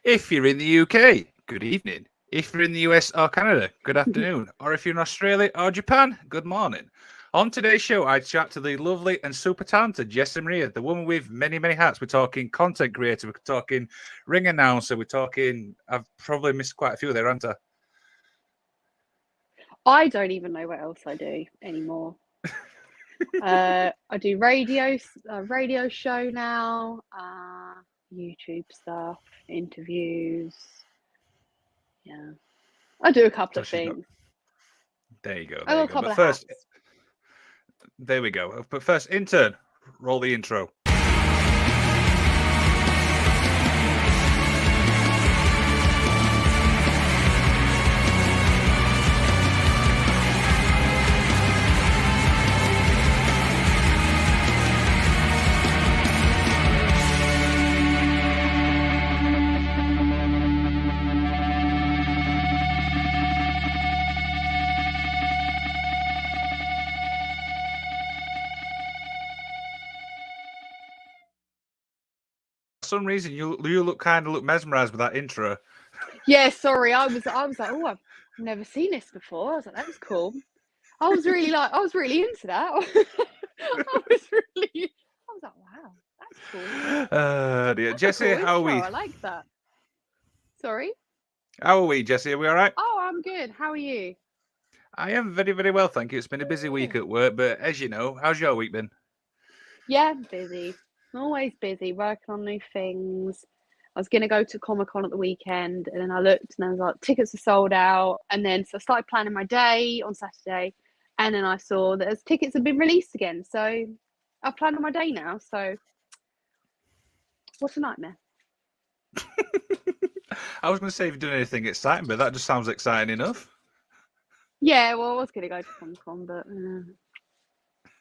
If you're in the UK, good evening. If you're in the US or Canada, good afternoon. Or if you're in Australia or Japan, good morning. On today's show, I chat to the lovely and super talented Jessy Maria, the woman with many, many hats. We're talking content creator, we're talking ring announcer, we're talking. I've probably missed quite a few there, haven't I? I don't even know what else I do anymore. I do radio show now, YouTube stuff, interviews. Yeah, I do a couple of things. There you go. I There got you a go. couple But of first, hats. there we go. But first, intern, roll the intro. For some reason, you look mesmerized with that intro. Yeah, sorry, I was like, oh, I've never seen this before. I was like, that was cool. I was really into that. I was like, wow, that's cool. Dear. That's Jessy, a cool how are intro. we? I like that. Sorry. How are we, Jessy? Are we all right? Oh, I'm good. How are you? I am very, very well, thank you. It's been a busy week at work, but as you know, how's your week been? Yeah, busy. Always busy, working on new things. I was gonna go to Comic-Con at the weekend, and then I looked and I was like, tickets are sold out. And then so I started planning my day on Saturday, and then I saw that as tickets have been released again. So I plan on my day now. So what's a nightmare? I was going to say if you're doing anything exciting, but that just sounds exciting enough. Yeah, well, I was gonna go to Comic-Con, but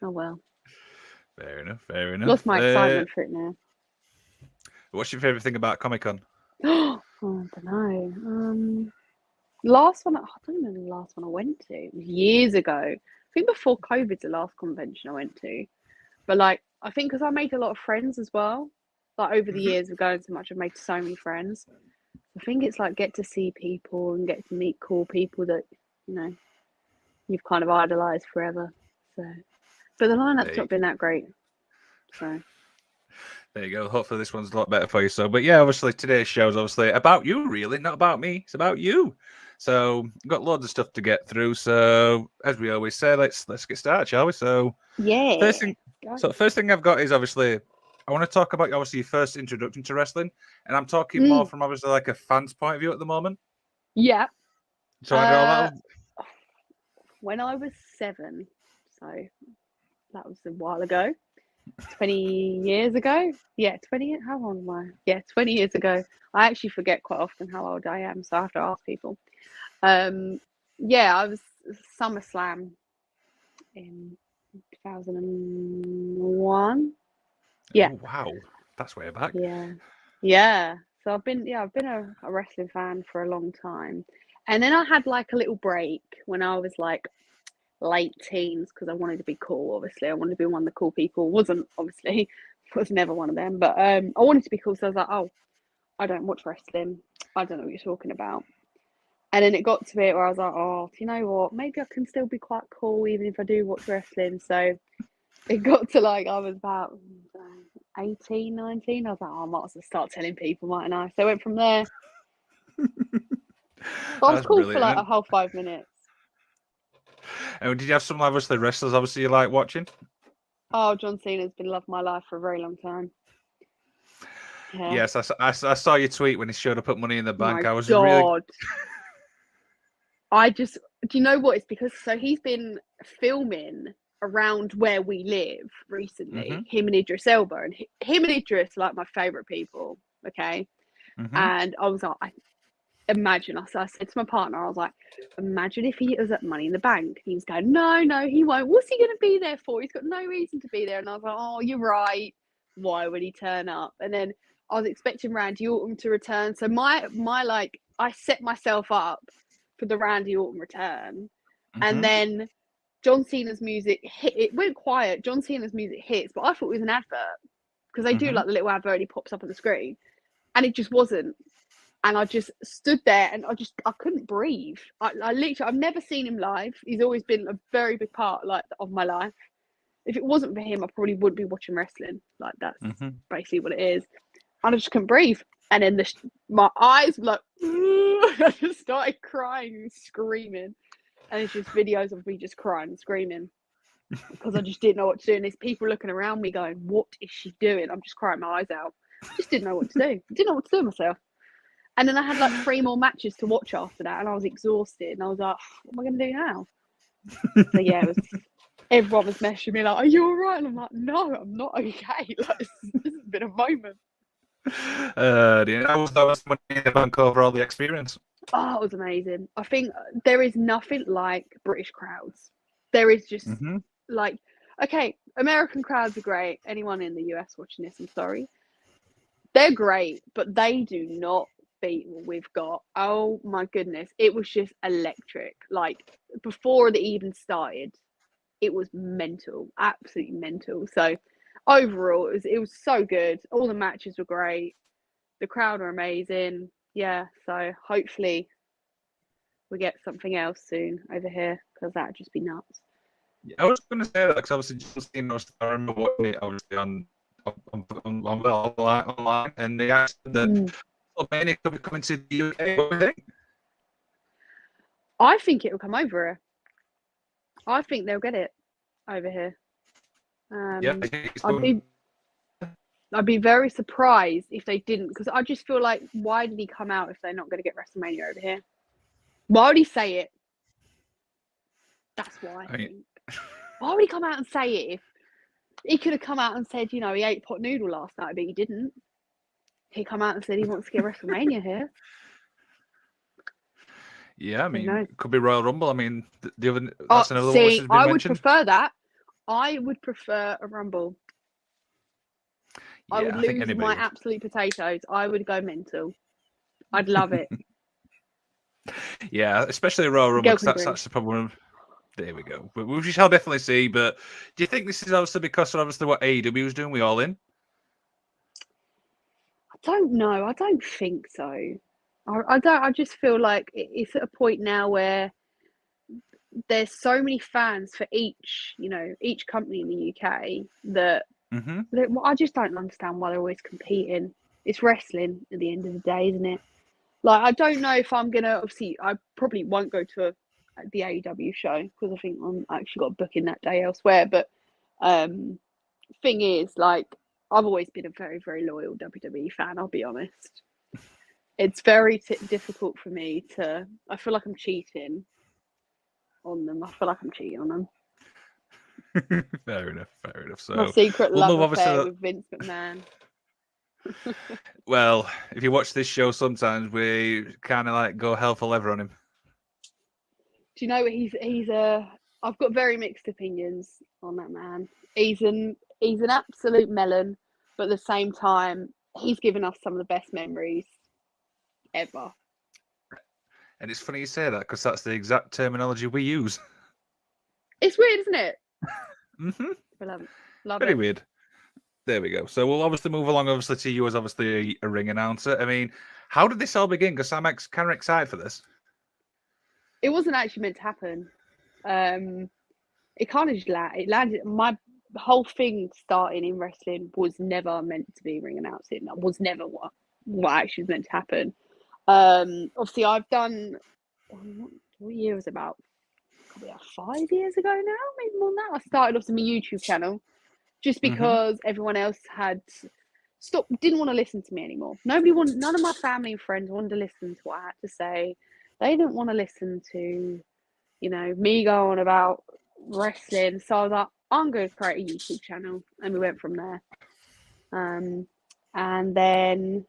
oh well. Fair enough, fair enough. Lost my excitement for it now. What's your favourite thing about Comic-Con? Oh, I don't know. Last one, I don't know the last one I went to. It was years ago. I think before COVID's the last convention I went to. But like, I think because I made a lot of friends as well. Like over the years of going so much, I've made so many friends. I think it's like get to see people and get to meet cool people that, you know, you've kind of idolized forever. So, but the lineup's not been that great. So. There you go. Hopefully this one's a lot better for you. So, but yeah, obviously today's show is obviously about you, really, not about me. It's about you. So, got loads of stuff to get through. So, as we always say, let's get started, shall we? So, Yeah. first thing I've got is obviously I want to talk about obviously your first introduction to wrestling, and I'm talking more from obviously like a fan's point of view at the moment. Yeah. So I know that when I was 7, so that was a while ago. 20 years ago. Yeah, 20. How old am I? Yeah, 20 years ago. I actually forget quite often how old I am, so I have to ask people. Yeah, I was SummerSlam in 2001. Yeah. Oh, wow, that's way back. Yeah. So I've been a wrestling fan for a long time, and then I had like a little break when I was like late teens because I wanted to be cool. Obviously, I wanted to be one of the cool people. Was never one of them, but I wanted to be cool. So I was like, oh, I don't watch wrestling. I don't know what you're talking about. And then it got to it where I was like, oh, do you know what? Maybe I can still be quite cool even if I do watch wrestling. So it got to like I was about 18, 19. I was like, oh, I might as well start telling people, mightn't I? So I went from there. But I was cool for like a whole 5 minutes. And did you have some obviously wrestlers obviously you like watching? Oh, John Cena's been loved my life for a very long time. Yeah. Yes, I saw your tweet when he showed up at Money in the Bank. I was God. really. Do you know what? It's because he's been filming around where we live recently. Him and Idris Elba, and him and Idris are like my favorite people. Okay, and I was like, imagine us. I said to my partner, I was like, imagine if he was at Money in the Bank. He was going, no, he won't. What's he going to be there for? He's got no reason to be there. And I was like, oh, you're right. Why would he turn up? And then I was expecting Randy Orton to return. So my like, I set myself up for the Randy Orton return, and then John Cena's music hit. It went quiet. John Cena's music hits, but I thought it was an advert because they do like the little advert. He pops up on the screen, and it just wasn't. And I just stood there and I couldn't breathe. I literally, I've never seen him live. He's always been a very big part of my life. If it wasn't for him, I probably wouldn't be watching wrestling. Like that's basically what it is. And I just couldn't breathe. And then my eyes were like, I just started crying and screaming. And it's just videos of me just crying and screaming because I just didn't know what to do. And there's people looking around me going, what is she doing? I'm just crying my eyes out. I just didn't know what to do. I didn't know what to do myself. And then I had like 3 more matches to watch after that. And I was exhausted. And I was like, what am I going to do now? So yeah, everyone was messaging me like, are you all right? And I'm like, no, I'm not okay. Like, this has been a moment. That was money in the bank over all the experience. Oh, it was amazing. I think there is nothing like British crowds. There is just like, okay, American crowds are great. Anyone in the US watching this, I'm sorry. They're great, but they do not beat what we've got. Oh my goodness. It was just electric. Like before they even started, it was mental, absolutely mental. So overall, it was so good. All the matches were great. The crowd are amazing. Yeah, so hopefully we get something else soon over here because that would just be nuts. Yeah, I was going to say that because obviously John Cena, I remember watching it obviously online, and they asked that Mania could be coming to the UK. What do you think? I think it will come over here. I think they'll get it over here. I'd be very surprised if they didn't, because I just feel like, why did he come out if they're not going to get WrestleMania over here? Why would he say it? That's why I think. Why would he come out and say it? If he could have come out and said, you know, he ate pot noodle last night, but he didn't. He come out and said he wants to get WrestleMania here. Yeah, I mean, it could be Royal Rumble. I mean, the other that's another one which has been I mentioned. would prefer that. I would prefer a Rumble. Yeah, I would lose my absolute potatoes. I would go mental. I'd love it. Yeah, especially Royal Rumble, because that's the problem. There we go. We shall definitely see. But do you think this is obviously because of obviously what AEW was doing with All In? I don't know. I don't think so. I don't. I just feel like it's at a point now where there's so many fans for each company in the UK that I just don't understand why they're always competing. It's wrestling at the end of the day, isn't it? Like, I don't know if I'm gonna. Obviously, I probably won't go to the AEW show because I think I'm actually got a booking that day elsewhere. But thing is, like, I've always been a very, very loyal WWE fan. I'll be honest. It's very difficult for me to. I feel like I'm cheating on them. I feel like I'm cheating on them. Fair enough. Fair enough. So my secret love affair with Vince McMahon. Well, if you watch this show, sometimes we kind of like go hell for leather on him. Do you know what he's I've got very mixed opinions on that man. He's an absolute melon, but at the same time, he's given us some of the best memories ever. And it's funny you say that because that's the exact terminology we use. It's weird, isn't it? Love Very weird. There we go. So we'll obviously move along, obviously, to you as obviously a ring announcer. I mean, how did this all begin? Because I'm kind of excited for this. It wasn't actually meant to happen. It kind of just landed. My whole thing starting in wrestling was never meant to be ring announcing. That was never what actually was meant to happen. Obviously, I've done. What year was it about? Probably about 5 years ago now, maybe more than that. I started off on my YouTube channel just because everyone else had stopped, didn't want to listen to me anymore. None of my family and friends wanted to listen to what I had to say. They didn't want to listen to, me go on about wrestling. So I was like, I'm going to create a YouTube channel, and we went from there. And then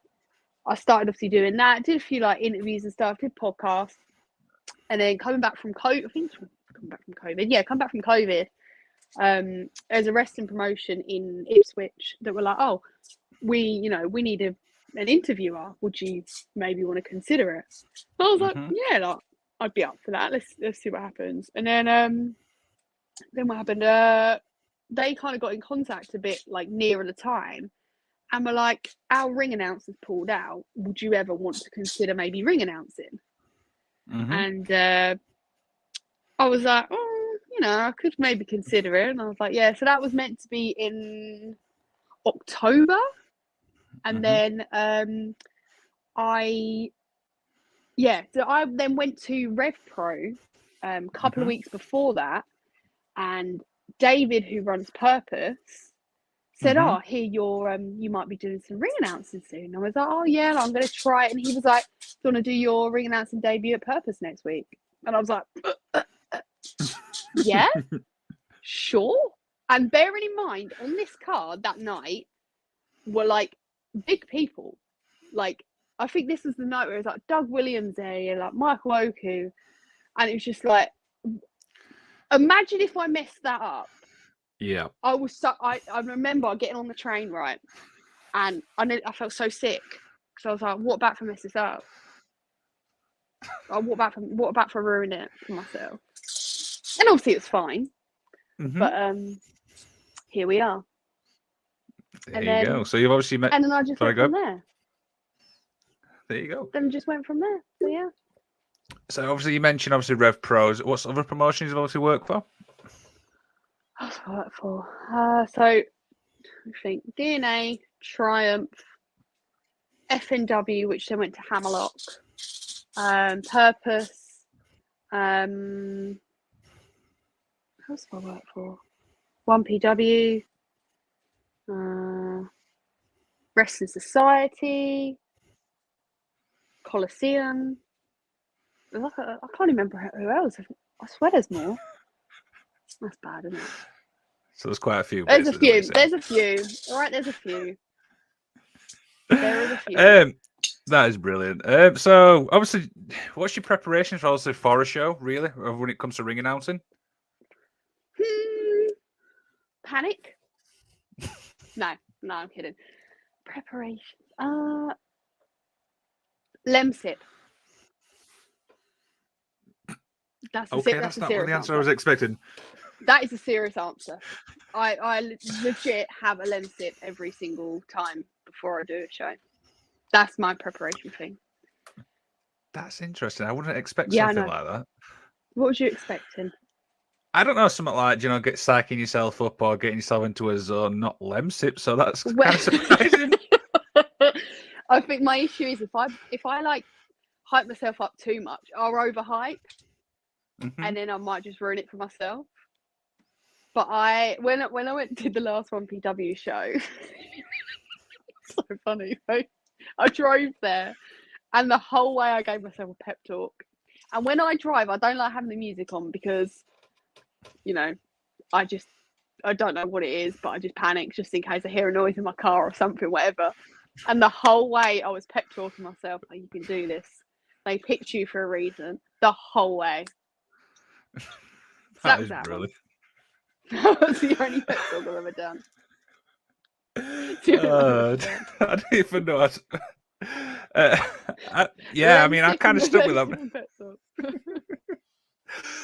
I started obviously doing that. Did a few like interviews and stuff. Did podcasts, and then coming back from COVID. I think coming back from COVID. Yeah, come back from COVID. There's a wrestling promotion in Ipswich that were like, oh, we need an interviewer. Would you maybe want to consider it? So I was like, yeah, like, I'd be up for that. Let's see what happens. And then what happened? They kind of got in contact a bit like nearer the time, and we're like, our ring announcer's pulled out. Would you ever want to consider maybe ring announcing? And I was like, oh, you know, I could maybe consider it. And I was like, yeah. So that was meant to be in October. And then I then went to Rev Pro a couple of weeks before that. And David, who runs Purpose, said, oh, here you might be doing some ring announcing soon. And I was like, oh, yeah, I'm going to try it. And he was like, do you want to do your ring announcing debut at Purpose next week? And I was like, yeah, sure. And bearing in mind, on this card that night were like big people. Like, I think this was the night where it was like Doug Williams there, like Michael Oku. And it was just like, imagine if I messed that up. Yeah. I remember getting on the train, right? And I felt so sick. because I was like, what about for mess this up? What about for ruining it for myself? And obviously it's fine. Mm-hmm. But here we are. There you go. So you've obviously met. And then I just went from there. There you go. Then just went from there. So yeah. So obviously you mentioned Rev Pros. What other promotions you've obviously worked for? What's I worked for? So I think DNA, Triumph, FNW, which then went to Hammerlock, Purpose, who else have I worked for? 1PW, Wrestling Society, Coliseum. I can't remember who else. I swear there's more. That's bad, isn't it? So there's quite a few. There's a few. There's a few. All right, there's a few. There is a few. That is brilliant. So obviously, what's your preparation for a show, really, when it comes to ring announcing? Panic? No, I'm kidding. Preparation. Lemsip. That's not the answer I was expecting. That is a serious answer. I legit have a Lemsip every single time before I do a show. That's my preparation thing. That's interesting. I wouldn't expect something like that. What was you expecting? I don't know, something like, get psyching yourself up or getting yourself into a zone, not Lemsip. So that's kind of surprising. I think my issue is if I like hype myself up too much, I'll overhype, and then I might just ruin it for myself. But when I went to the last 1PW show, it's so funny. I drove there, and the whole way I gave myself a pep talk. And when I drive, I don't like having the music on because, I don't know what it is, but I just panic just in case I hear a noise in my car or something, whatever. And the whole way I was pep talking myself, oh, you can do this. They picked you for a reason. The whole way. That is brilliant. That was the only pep talk I've ever done. I don't even know. I kind of stuck with that.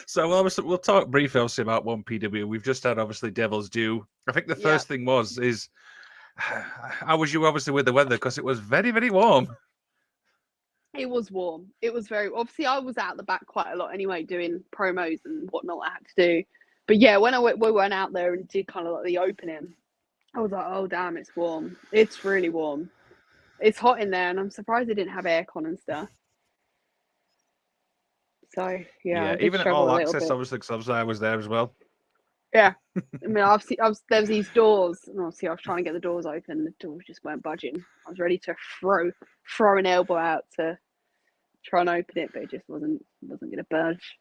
So obviously we'll talk briefly about 1PW. We've just had obviously Devil's Due. I think the first thing is how was you obviously with the weather, because it was very, very warm. It was warm. It was very, obviously I was out the back quite a lot anyway, doing promos and whatnot I had to do. But yeah, when we went out there and did kind of like the opening, I was like, oh damn, it's warm. It's really warm. It's hot in there, and I'm surprised they didn't have aircon and stuff. So yeah, even at All Access, obviously, because I was there as well. Yeah, I mean, there was these doors, and obviously I was trying to get the doors open. The doors just weren't budging. I was ready to throw an elbow out to try and open it, but it just wasn't going to budge.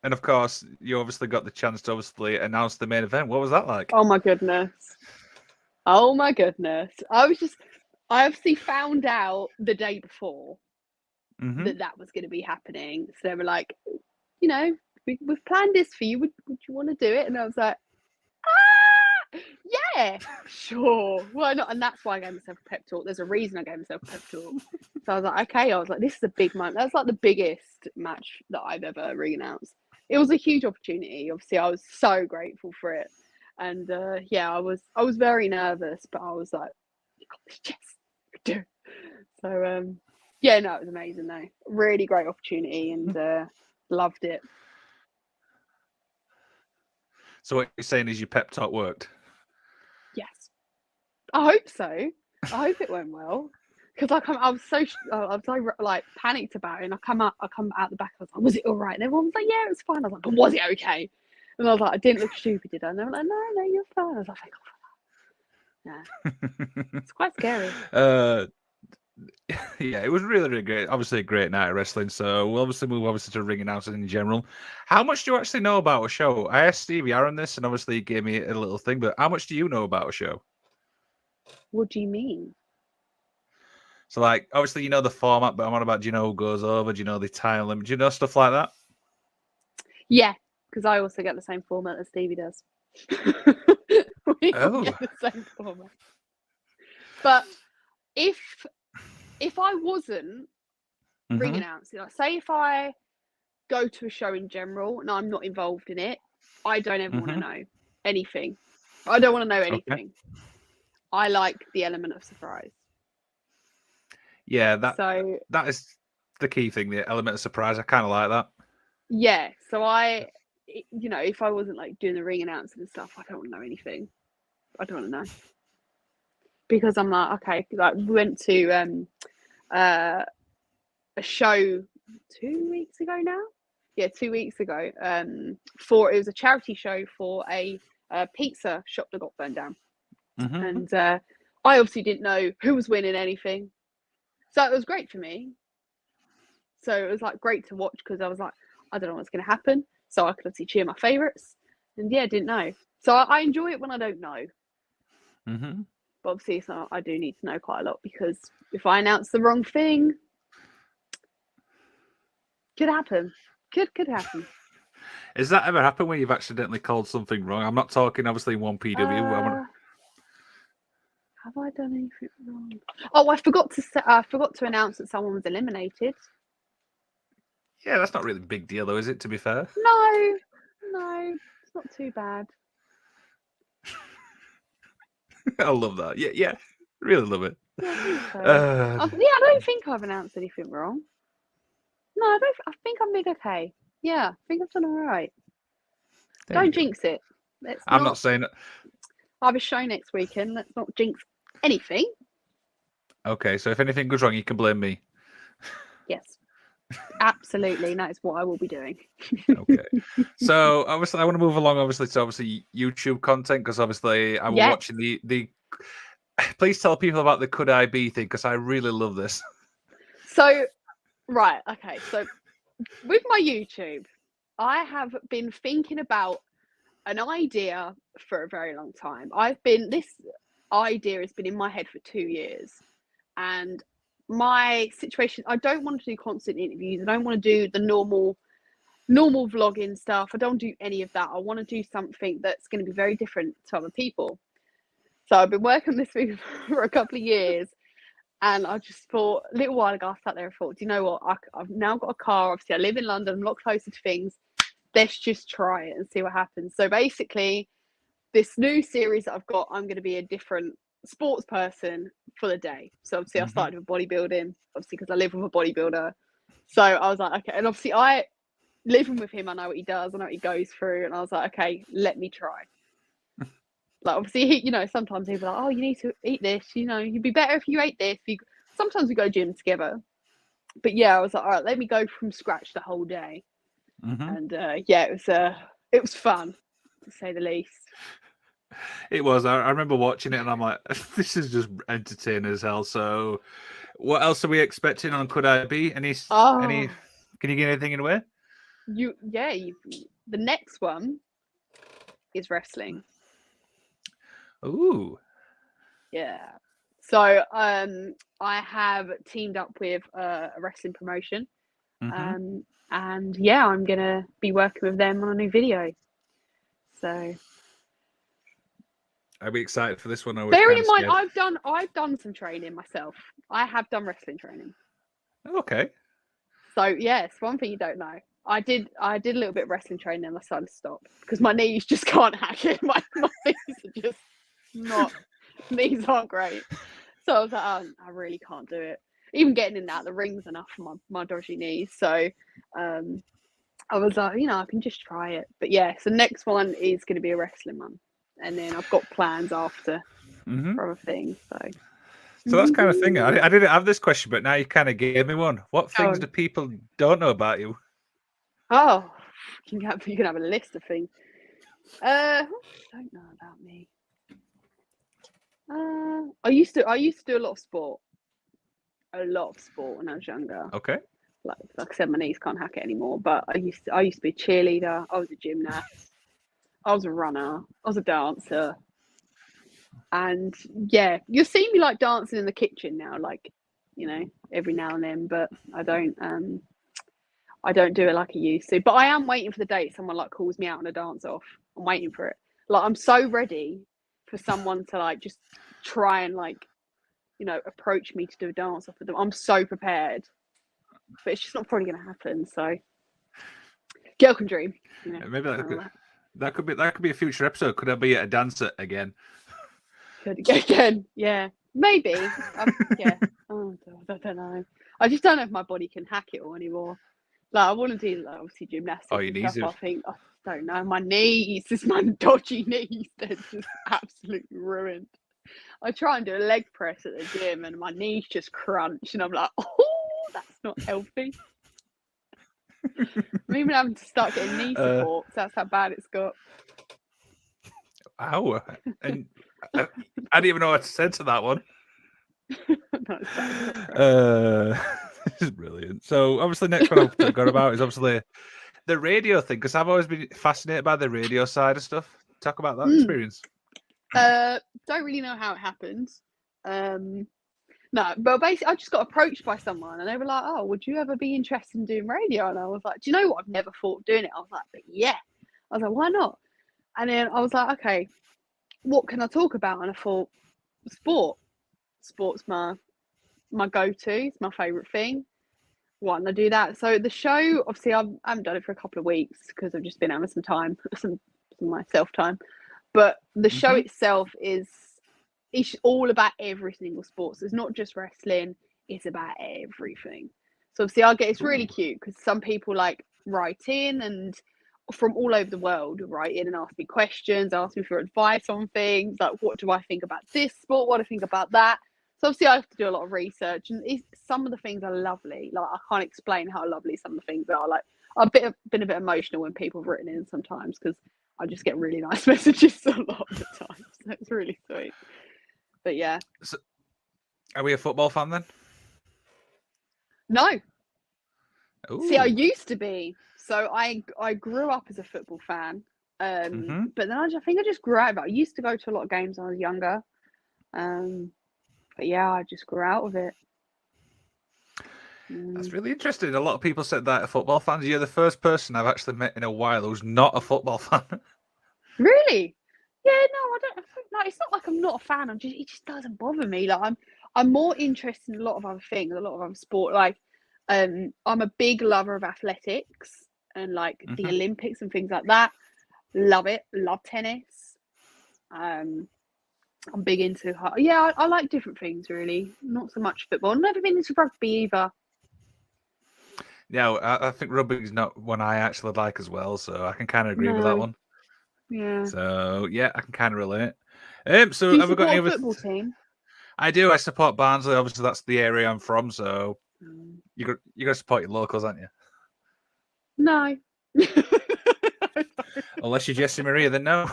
And of course, you obviously got the chance to obviously announce the main event. What was that like? Oh my goodness! I obviously found out the day before that was going to be happening. So they were like, we've planned this for you. Would you want to do it? And I was like, yeah, sure. Why not? And that's why I gave myself a pep talk. There's a reason I gave myself a pep talk. So I was like, okay. I was like, this is a big moment. That's like the biggest match that I've ever re-announced. It was a huge opportunity. Obviously, I was so grateful for it. And I was very nervous, but I was like, got this, Jess. You do. So yeah, no, it was amazing though. Really great opportunity, and loved it. So what you're saying is your pep talk worked? Yes, I hope so. I hope it went well. Because I was so like panicked about it, and I come out the back. I was like, "Was it all right?" And everyone was like, "Yeah, it was fine." I was like, "But was it okay?" And I was like, "I didn't look stupid, did I?" And they were like, "No, you're fine." I was like, "Thank God for that." Yeah, it's quite scary. Yeah, it was really, really great. Obviously, a great night of wrestling. So we'll obviously move to ring announcing in general. How much do you actually know about a show? I asked Stevie Aaron this, and obviously he gave me a little thing. But how much do you know about a show? What do you mean? So, like, obviously, you know the format, but I'm on about, do you know who goes over? Do you know the time limit? Do you know stuff like that? Yeah, because I also get the same format as Stevie does. We all get the same format. But if I wasn't ring announcing, like say if I go to a show in general and I'm not involved in it, I don't ever want to know anything. I don't want to know anything. Okay. I like the element of surprise. Yeah, that is the key thing, the element of surprise. I kind of like that. Yeah, so if I wasn't like doing the ring announcing and stuff, I don't want to know anything. I don't want to know. Because I'm like, okay, like we went to a show 2 weeks ago now. Yeah, 2 weeks ago. It was a charity show for a pizza shop that got burned down. And I obviously didn't know who was winning anything. So it was great for me. So it was like great to watch because I was like, I don't know what's going to happen. So I could obviously cheer my favourites. And yeah, didn't know. So I enjoy it when I don't know. But obviously, so I do need to know quite a lot because if I announce the wrong thing, could happen. Could happen. Has that ever happened where you've accidentally called something wrong? I'm not talking obviously 1PW. Have I done anything wrong? Oh, I forgot to announce that someone was eliminated. Yeah, that's not really a big deal though, is it, to be fair? No, it's not too bad. I love that. Yeah, really love it. Yeah, I think so. I don't think I've announced anything wrong. No, I think I'm big okay. Yeah, I think I've done all right. Don't jinx it. I'm not saying it. I have a show next weekend. Let's not jinx anything. Okay, so if anything goes wrong, you can blame me. Yes, absolutely. That is what I will be doing. Okay. So obviously, I want to move along. Obviously, to YouTube content because obviously I was watching the. Please tell people about the Could I Be thing because I really love this. So, right, okay. So, with my YouTube, I have been thinking about an idea for a very long time. This idea has been in my head for 2 years, and my situation, I don't want to do constant interviews. I don't want to do the normal vlogging stuff. I don't do any of that. I want to do something that's going to be very different to other people. So I've been working on this thing for a couple of years, and I just thought a little while ago, I sat there and thought, do you know what? I've now got a car. Obviously, I live in London. I'm a lot closer to things. Let's just try it and see what happens. So basically, this new series that I've got, I'm going to be a different sports person for the day. So obviously I started with bodybuilding, obviously because I live with a bodybuilder. So I was like, okay. And obviously I living with him, I know what he does, I know what he goes through. And I was like, okay, let me try. Like obviously, sometimes people are like, oh, you need to eat this, you'd be better if you ate this. Sometimes we go gym together. But yeah, I was like, all right, let me go from scratch the whole day. And yeah, it was fun, to say the least. It was. I remember watching it and I'm like, this is just entertaining as hell. So what else are we expecting on Could I Be? Can you get anything away? The next one is wrestling. Ooh. Yeah. So I have teamed up with a wrestling promotion. And yeah, I'm gonna be working with them on a new video. So are we excited for this one? Bear in mind, I've done some training myself. I have done wrestling training. Okay. So yes, one thing you don't know. I did a little bit of wrestling training and I decided to stop because my knees just can't hack it. My knees are just not, knees aren't great. So I was like, oh, I really can't do it. Even getting in and out of the ring's enough for my dodgy knees. So I was like, I can just try it. But yeah, so next one is going to be a wrestling one. And then I've got plans after for other things. So that's kind of thing. I didn't have this question, but now you kind of gave me one. What things do people don't know about you? Oh, you can have a list of things. What don't know about me? I used to do a lot of sport. A lot of sport when I was younger. Okay. Like I said, my knees can't hack it anymore. But I used to be a cheerleader. I was a gymnast. I was a runner. I was a dancer. And yeah, you'll see me like dancing in the kitchen now, like, every now and then, but I don't do it like I used to. But I am waiting for the day someone like calls me out on a dance off. I'm waiting for it. Like I'm so ready for someone to like just try and like, approach me to do a dance off with them. I'm so prepared. But it's just not probably gonna happen. So girl can dream. Maybe that could be a future episode. Could I be a dancer again? Again, yeah, maybe. Yeah, oh, I don't know. I just don't know if my body can hack it all anymore. Like I want to do obviously gymnastics. Oh, your knees. I think I don't know. My knees, just my dodgy knees, they're just absolutely ruined. I try and do a leg press at the gym, and my knees just crunch, and I'm like, oh, that's not healthy. I'm even having to start getting knee support. That's how bad it's got. Ow! And I didn't even know what to say to that one. This is brilliant. So obviously, next one I've got about is obviously the radio thing, because I've always been fascinated by the radio side of stuff. Talk about that experience. Don't really know how it happened. No, but basically, I just got approached by someone, and they were like, "Oh, would you ever be interested in doing radio?" And I was like, "Do you know what? I've never thought of doing it." I was like, "But yeah." I was like, "Why not?" And then I was like, "Okay, what can I talk about?" And I thought, sport. Sport's my go-to. It's my favourite thing. Why don't I do that? So the show, obviously, I haven't done it for a couple of weeks because I've just been having some time, some myself time. But the show itself it's all about every single sport. So it's not just wrestling; it's about everything. So obviously, it's really cute because some people like write in and from all over the world write in and ask me questions, ask me for advice on things like what do I think about this sport, what do I think about that. So obviously I have to do a lot of research, and some of the things are lovely. Like I can't explain how lovely some of the things are. Like I've been a bit emotional when people have written in sometimes because I just get really nice messages a lot of the time. So it's really sweet. But yeah. So, are we a football fan then? No. Ooh. See, I used to be. So I grew up as a football fan. But then I think I just grew out of it. I used to go to a lot of games when I was younger. But yeah, I just grew out of it. That's really interesting. A lot of people said that football fans. You're the first person I've actually met in a while who's not a football fan. Really? Yeah, no, I don't. No, it's not like I'm not a fan. It just doesn't bother me. Like I'm more interested in a lot of other things, a lot of other sport. Like, I'm a big lover of athletics and like the Olympics and things like that. Love it. Love tennis. I'm big into I like different things really. Not so much football. I've never been into rugby either. Yeah, I think rugby's not one I actually like as well, so I can kind of agree with that one. Yeah. So yeah, I can kind of relate. So do you have we got any football team? I do. I support Barnsley. Obviously, that's the area I'm from. So you got to support your locals, aren't you? No. Unless you're Jessy Maria, then no.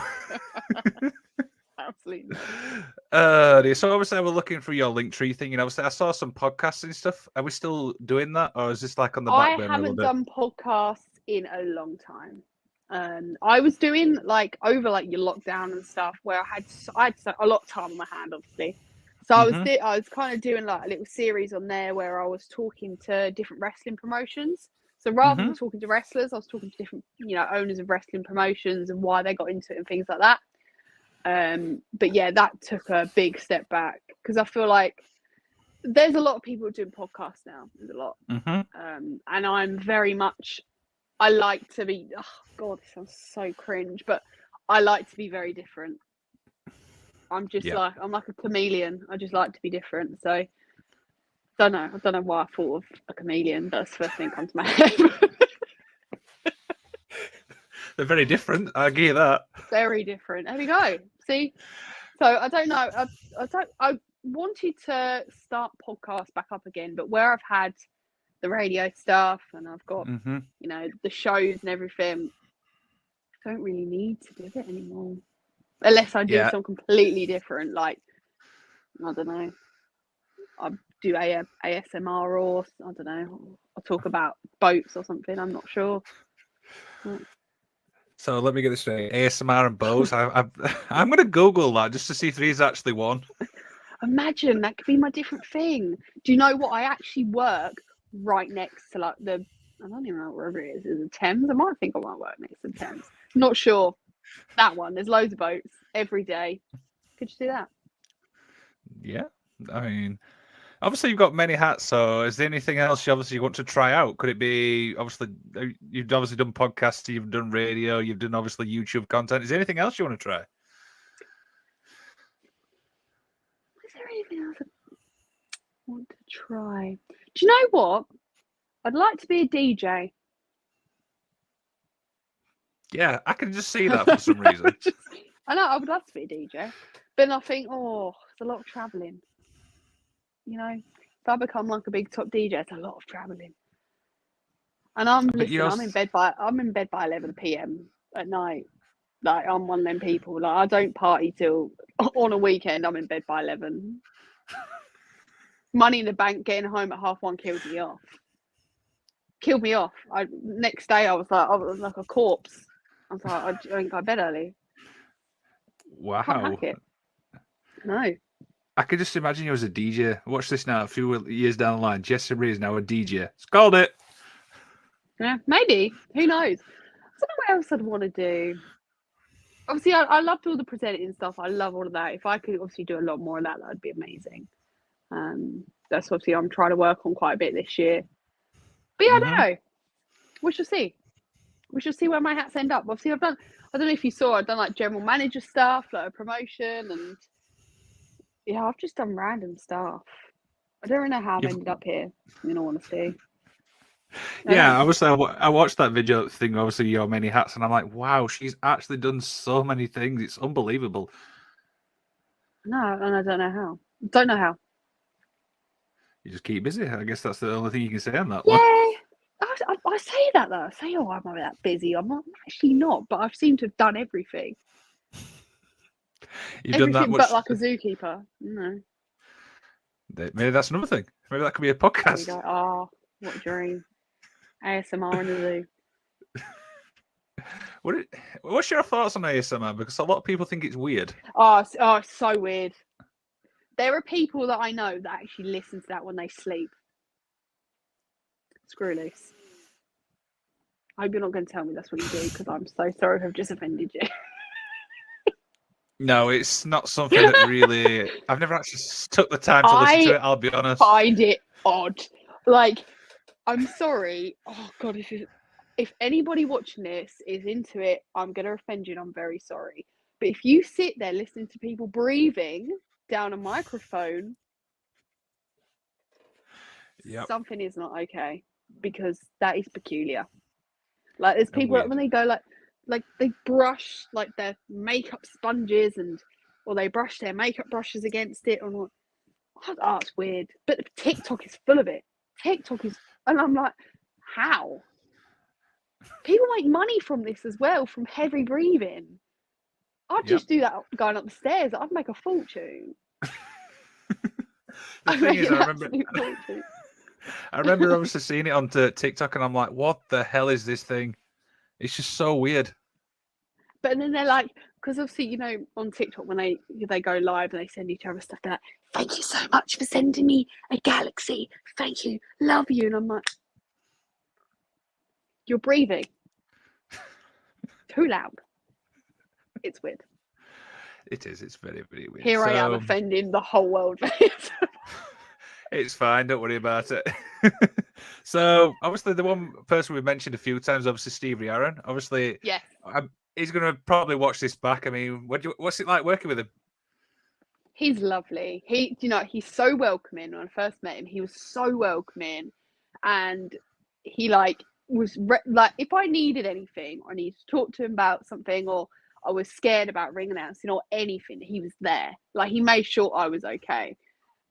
Absolutely. So obviously, I was looking through your Linktree thing, and obviously, I saw some podcasts and stuff. Are we still doing that, or is this like on the back burner? I haven't done podcasts in a long time. I was doing like over like your lockdown and stuff, where I had a lot of time on my hand, obviously. So I was kind of doing like a little series on there where I was talking to different wrestling promotions. So rather than talking to wrestlers, I was talking to different, owners of wrestling promotions and why they got into it and things like that. But yeah, that took a big step back because I feel like there's a lot of people doing podcasts now. There's a lot. And I'm very much, I like to be, oh God, this sounds so cringe, but I like to be very different. I'm like a chameleon. I just like to be different. So I don't know why I thought of a chameleon. That's the first thing that comes to my head. They're very different. I give you that. Very different. There we go. See, so I don't know. I wanted to start podcasts back up again, but where I've had the radio stuff and I've got the shows and everything, I don't really need to do it anymore. Unless I do something completely different, like, I don't know, I do ASMR or, I don't know, I'll talk about boats or something, I'm not sure. So let me get this straight. ASMR and boats. I'm going to Google that just to see if there is actually one. Imagine, that could be my different thing. Do you know what? I actually work right next to, like, I don't even know what river it is. Is it Thames? I might work next to Thames. Not sure. That one. There's loads of boats every day. Could you do that? Yeah. I mean, obviously you've got many hats, so is there anything else you want to try out? Could it be, obviously, you've obviously done podcasts, you've done radio, you've done obviously YouTube content. Is there anything else you want to try? Is there anything else I want to try? Do you know what? I'd like to be a DJ. Yeah, I can just see that for some reason. I know, I would love to be a DJ. But I think, it's a lot of travelling. You know, if I become like a big top DJ, it's a lot of travelling. And I'm in bed by 11 p.m. at night. Like, I'm one of them people. Like, I don't party till on a weekend. I'm in bed by 11. Money in the bank, getting home at 1:30 killed me off. Next day I was like a corpse. I was like, I ain't got to bed early. Wow. Can't hack it. No. I could just imagine you as a DJ. Watch this now. A few years down the line, Jessy is now a DJ. It's called it. Yeah, maybe. Who knows? I don't know what else I'd want to do. Obviously, I loved all the presenting stuff. I love all of that. If I could obviously do a lot more of that, that'd be amazing. That's obviously I'm trying to work on quite a bit this year. But yeah, I don't know. We shall see. We shall see where my hats end up. Obviously, I don't know if you saw, I've done like general manager stuff, like a promotion, and yeah, I've just done random stuff. I don't really know how I've ended up here, in all honesty. Yeah, obviously, I watched that video thing, obviously, your many hats, and I'm like, wow, she's actually done so many things. It's unbelievable. No, and I don't know how. Don't know how. You just keep busy. I guess that's the only thing you can say on that one. Yeah, I say that, though. I say, I'm not that busy. I'm actually not, but I've seemed to have done everything. You've done that much, but like a zookeeper. No. Maybe that's another thing. Maybe that could be a podcast. Oh, what a dream. ASMR in the zoo. What's your thoughts on ASMR? Because a lot of people think it's weird. Oh, it's so weird. There are people that I know that actually listen to that when they sleep. Screw loose. I hope you're not going to tell me that's what you do, because I'm so sorry if I've just offended you. No, it's not something that really... I've never actually took the time to listen to it, I'll be honest. I find it odd. Like, I'm sorry. Oh, God, if anybody watching this is into it, I'm going to offend you and I'm very sorry. But if you sit there listening to people breathing down a microphone, something is not okay, because that is peculiar. Like, there's people when they go like they brush like their makeup sponges or they brush their makeup brushes against it, or it's weird. But TikTok is full of it. And I'm like, how? People make money from this as well, from heavy breathing. I'd just do that going up the stairs. I'd make a fortune. The thing is, I remember obviously seeing it on TikTok, and I'm like, what the hell is this thing? It's just so weird. But then they're like, because obviously, on TikTok, when they go live and they send each other stuff, they're like, thank you so much for sending me a galaxy. Thank you. Love you. And I'm like, you're breathing. Too loud. It's weird. It is. It's very, very weird. Here I am offending the whole world. It's fine. Don't worry about it. So, obviously, the one person we've mentioned a few times, obviously, Stevie Aaron. Obviously, yes. He's going to probably watch this back. I mean, what's it like working with him? He's lovely. He's so welcoming. When I first met him, he was so welcoming, and he was like, if I needed anything, or I needed to talk to him about something, or I was scared about ring announcing or anything, he was there. Like, he made sure I was okay.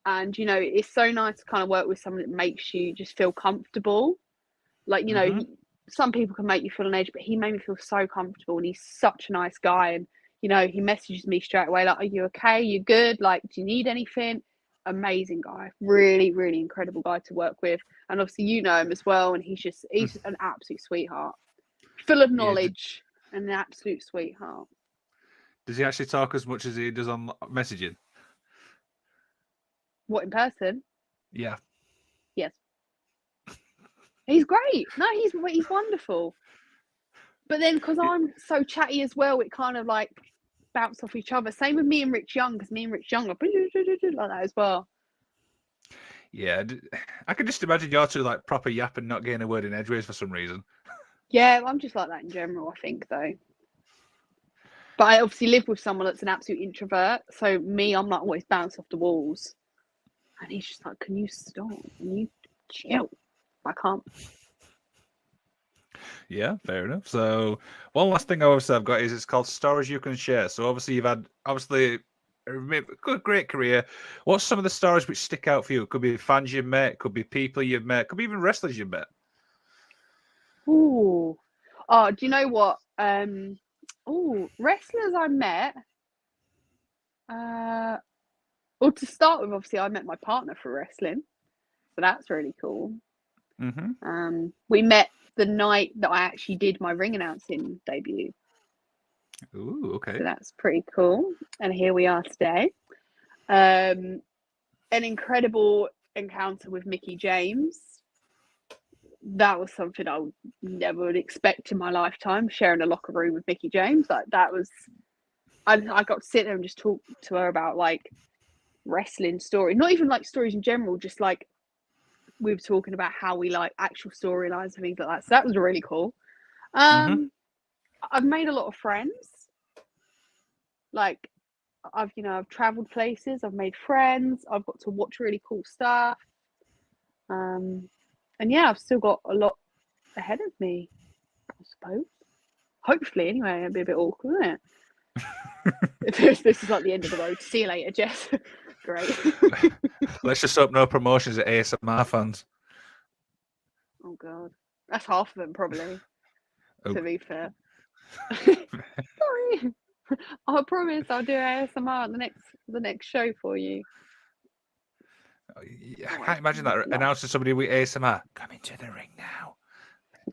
And it's so nice to kind of work with someone that makes you just feel comfortable. Like, some people can make you feel on edge, but he made me feel so comfortable, and he's such a nice guy. And he messages me straight away, like, are you okay? You good? Like, do you need anything? Amazing guy. Really, really incredible guy to work with. And obviously you know him as well, and he's an absolute sweetheart. Full of knowledge and an absolute sweetheart. Does he actually talk as much as he does on messaging? What, in person? Yeah. Yes. He's great. No, he's wonderful. But then, because I'm so chatty as well, it kind of like bounce off each other. Same with me and Rich Young, because me and Rich Young are like that as well. Yeah, I can just imagine you two like proper yapping, not getting a word in edgeways for some reason. Yeah, I'm just like that in general, I think, though. But I obviously live with someone that's an absolute introvert. So I'm not always bounce off the walls. And he's just like, can you stop? Can you chill? I can't. Yeah, fair enough. So one last thing I've got is it's called Stories You Can Share. So obviously you've had a great career. What's some of the stories which stick out for you? It could be fans you've met, could be people you've met, could be even wrestlers you've met. Ooh. Oh, do you know what? Wrestlers I met. Well, to start with, obviously, I met my partner for wrestling, so that's really cool. Mm-hmm. We met the night that I actually did my ring announcing debut. Ooh, okay. So that's pretty cool. And here we are today. An incredible encounter with Mickie James. That was something I never would expect in my lifetime, sharing a locker room with Mickie James. Like, that was, I got to sit there and just talk to her about like wrestling stories, not even like stories in general, just like we were talking about how we like actual storylines and things like that. So that was really cool. I've made a lot of friends. Like, I've traveled places, I've made friends, I've got to watch really cool stuff. And yeah, I've still got a lot ahead of me, I suppose. Hopefully, anyway. It'd be a bit awkward, wouldn't it? This is like the end of the road. See you later, Jess. Great. Let's just hope no promotions at ASMR fans. Oh god, that's half of them probably. Oh. To be fair. Sorry. I promise I'll do ASMR at the next show for you. I can't imagine that announcing somebody with ASMR. Come into the ring now.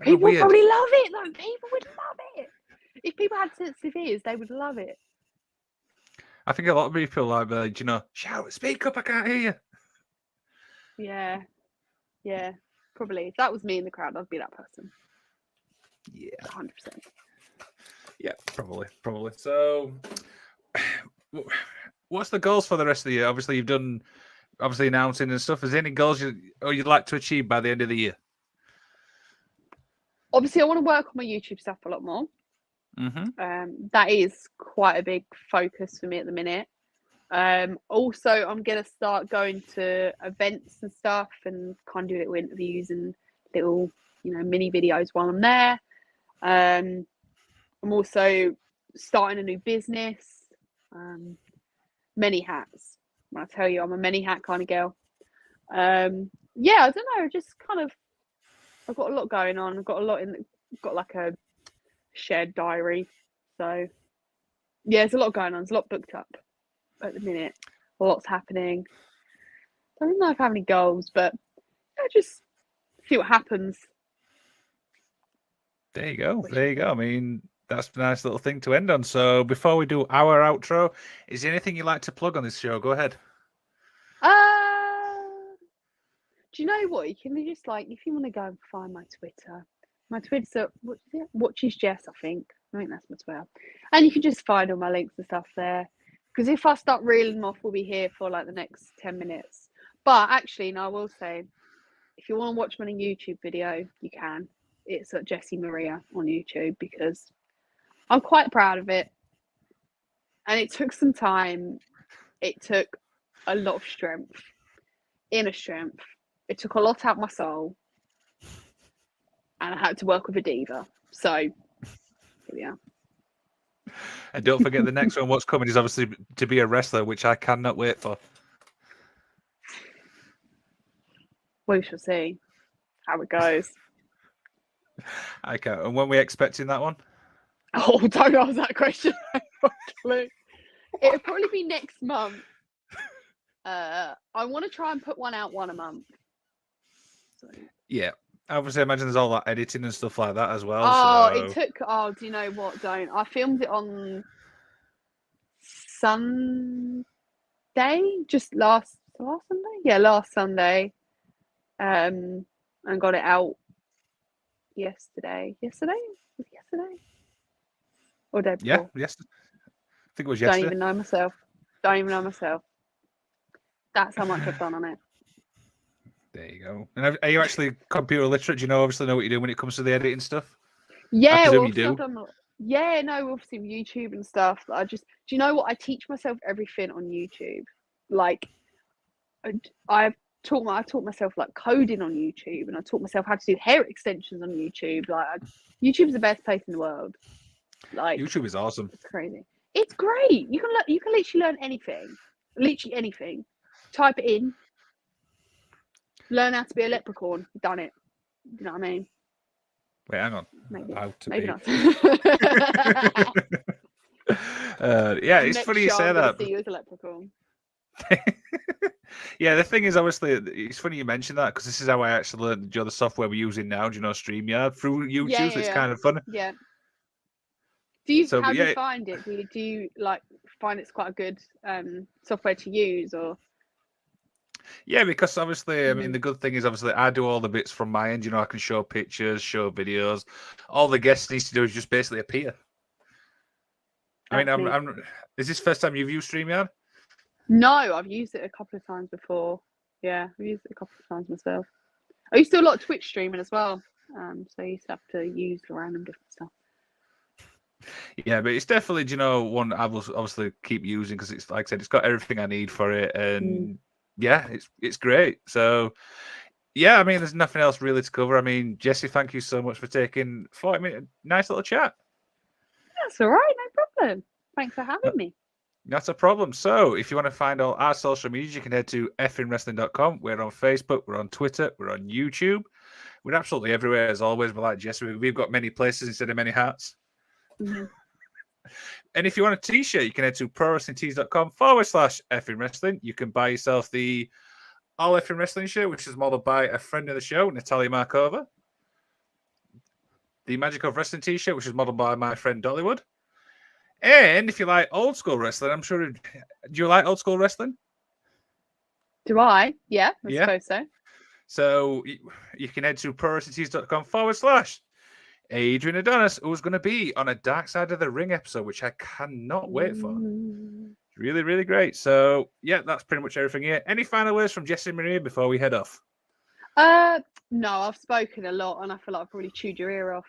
People would probably love it though. People would love it. If people had sensitive ears, they would love it. I think a lot of people like, shout, speak up, I can't hear you. Yeah, probably. If that was me in the crowd, I'd be that person. Yeah, 100%. Yeah, probably. So, what's the goals for the rest of the year? Obviously, you've done announcing and stuff. Is there any goals you'd like to achieve by the end of the year? Obviously, I want to work on my YouTube stuff a lot more. That is quite a big focus for me at the minute. Also, I'm going to start going to events and stuff and kind of do little interviews and little, mini videos while I'm there. I'm also starting a new business. Many hats. When I tell you, I'm a many hat kind of girl. Yeah, I don't know. Just kind of, I've got a lot going on. I've got got like a shared diary. So yeah, there's a lot going on. There's a lot booked up at the minute. A lot's happening. I don't know if I have any goals, but yeah, just see what happens. There you go. I mean, that's a nice little thing to end on. So before we do our outro, is there anything you'd like to plug on this show? Go ahead. Do you know what? You can just if you want to go and find my Twitter's Watches Jess, I think that's my Twitter. And you can just find all my links and stuff there. Because if I start reeling them off, we'll be here for like the next 10 minutes. But actually, no, I will say, if you want to watch my YouTube video, you can. It's at Jessy Maria on YouTube because I'm quite proud of it. And it took some time. it took a lot of inner strength. It took a lot out of my soul, and I had to work with a diva. So, here we are. And don't forget the next one. What's coming is obviously to be a wrestler, which I cannot wait for. We shall see how it goes. I can't. And when are we expecting that one? Oh, don't ask that question. It'll probably be next month. I want to try and put one out a month. So. Yeah. Obviously, I imagine there's all that editing and stuff like that as well. Oh, so... it took. Oh, do you know what? Don't. I filmed it on Sunday, just last Sunday. Yeah, last Sunday. And got it out yesterday. Yesterday? Was it yesterday? Or day before? Yeah, yes. I think it was yesterday. Don't even know myself. That's how much I've done on it. There you go. And are you actually computer literate? Do you obviously know what you're doing when it comes to the editing stuff? Yeah, well, you do. Yeah, no, obviously with YouTube and stuff. Do you know what? I teach myself everything on YouTube. Like, I taught myself like coding on YouTube, and I taught myself how to do hair extensions on YouTube. Like, YouTube's the best place in the world. Like, YouTube is awesome. It's crazy. It's great. You can literally learn anything. Literally anything. Type it in. Learn how to be a leprechaun. You've done it. You know what I mean? Wait, hang on. Maybe not. Yeah, it's funny you say that. See you as a leprechaun. Yeah, the thing is, obviously, it's funny you mention that because this is how I actually learned the software we're using now. Do you know StreamYard through YouTube? Yeah, so it's kind of fun. Yeah. How do you find it? Do you like find it's quite a good software to use, or? Yeah, because obviously, I mean, the good thing is obviously I do all the bits from my end. I can show pictures, show videos. All the guest needs to do is just basically appear. I mean, is this the first time you've used StreamYard? No, I've used it a couple of times before. Yeah, I've used it a couple of times myself. I used to do a lot of Twitch streaming as well. So I used to have to use random different stuff. Yeah, but it's definitely, one I will obviously keep using because it's, like I said, it's got everything I need for it. And yeah, it's great. So yeah, I mean, there's nothing else really to cover. I mean, Jessy, thank you so much for taking 40 minutes. Nice little chat. That's all right. No problem. Thanks for having me. Not a problem. So if you want to find all our social media, you can head to effingwrestling.com. We're on Facebook. We're on Twitter. We're on YouTube. We're absolutely everywhere as always. But like Jessy, we've got many places instead of many hats. Mm-hmm. And if you want a t-shirt, you can head to prowrestlingtees.com/effingwrestling. You can buy yourself the All Effing Wrestling shirt, which is modeled by a friend of the show, Natalia Markova. The Magic of Wrestling t-shirt, which is modeled by my friend Dollywood. And if you like old school wrestling, I'm sure. Do you like old school wrestling? Do I? Yeah, I suppose so. So you can head to prowrestlingtees.com/Adrian Adonis, who's going to be on a Dark Side of the Ring episode, which I cannot wait for. Really, really great. So yeah, that's pretty much everything here. Any final words from Jessy Maria before we head off? No, I've spoken a lot, and I feel like I've probably chewed your ear off.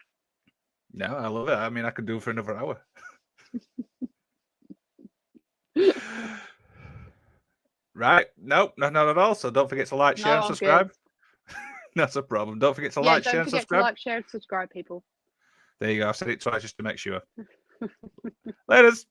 No, I love it. I mean, I could do it for another hour. Right. Nope, not at all. So don't forget to like, share, and subscribe. That's a problem. Don't forget to like, share, and subscribe. Like, share, and subscribe, people. There you go. I've said it twice just to make sure. Laters.